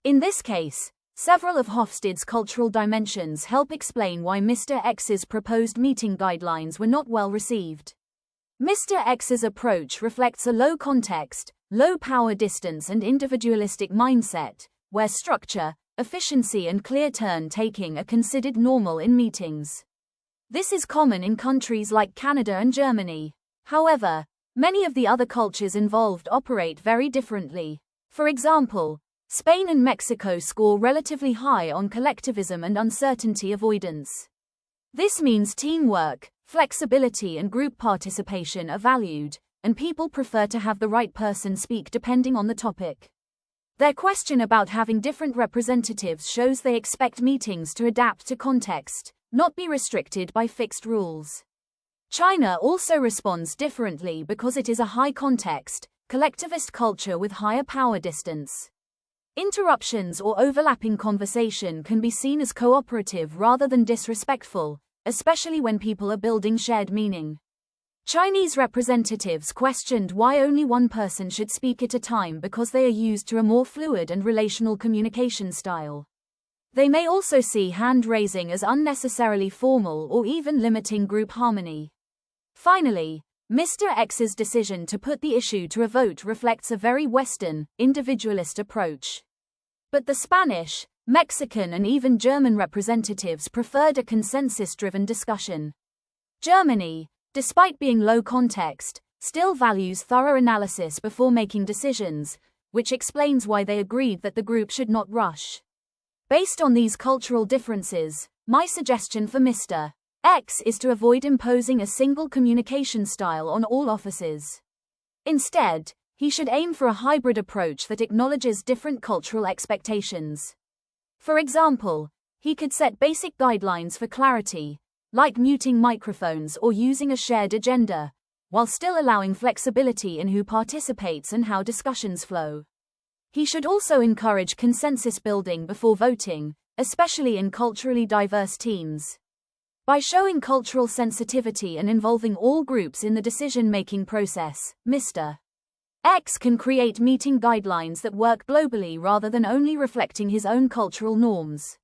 In this case, several of Hofstede's cultural dimensions help explain why Mr. X's proposed meeting guidelines were not well received. Mr. X's approach reflects a low context, low power distance and individualistic mindset, where structure, efficiency and clear turn-taking are considered normal in meetings. This is common in countries like Canada and Germany. However, many of the other cultures involved operate very differently. For example, Spain and Mexico score relatively high on collectivism and uncertainty avoidance. This means teamwork, flexibility and group participation are valued, and people prefer to have the right person speak depending on the topic. Their question about having different representatives shows they expect meetings to adapt to context, not be restricted by fixed rules. China also responds differently because it is a high-context, collectivist culture with higher power distance. Interruptions or overlapping conversation can be seen as cooperative rather than disrespectful, especially when people are building shared meaning. Chinese representatives questioned why only one person should speak at a time because they are used to a more fluid and relational communication style. They may also see hand-raising as unnecessarily formal or even limiting group harmony. Finally, Mr. X's decision to put the issue to a vote reflects a very Western, individualist approach. But the Spanish, Mexican and even German representatives preferred a consensus-driven discussion. Germany, despite being low context, still values thorough analysis before making decisions, which explains why they agreed that the group should not rush. Based on these cultural differences, my suggestion for Mr. X is to avoid imposing a single communication style on all offices. Instead, he should aim for a hybrid approach that acknowledges different cultural expectations. For example, he could set basic guidelines for clarity, like muting microphones or using a shared agenda, while still allowing flexibility in who participates and how discussions flow. He should also encourage consensus building before voting, especially in culturally diverse teams. By showing cultural sensitivity and involving all groups in the decision-making process, Mr. X can create meeting guidelines that work globally rather than only reflecting his own cultural norms.